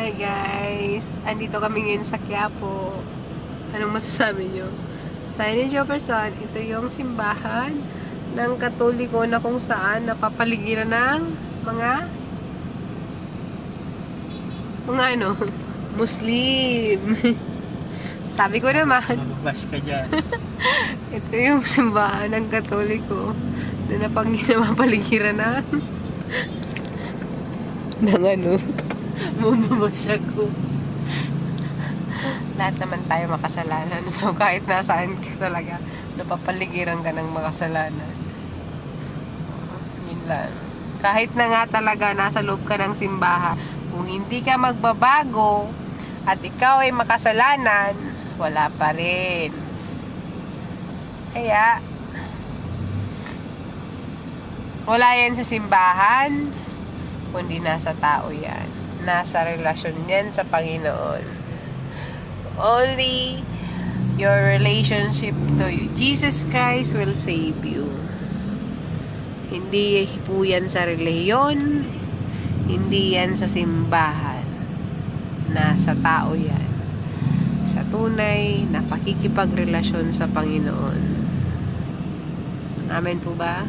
Hi guys! Andito kami ngayon sa Quiapo. Anong masasabi nyo? Signage Person, ito yung simbahan ng Katoliko na kung saan napapaligiran ng mga Muslim. Sabi ko naman, Mababash ka dyan. ito yung simbahan ng Katoliko na napapaligiran ng Mababash ako. Lahat naman tayo makasalanan. So, kahit nasaan ka talaga, napapaligiran ka ng makasalanan. Yun lang. Kahit na nga talaga nasa loob ka ng simbahan, kung hindi ka magbabago at ikaw ay makasalanan, wala pa rin. Kaya, wala yan sa simbahan, kundi nasa tao yan. Nasa relasyon yan sa Panginoon. Only your relationship to Jesus Christ will save you. Hindi po yan sa reliyon, hindi yan sa simbahan. Nasa tao yan. Sa tunay na pakikipagrelasyon sa Panginoon. Amen po ba?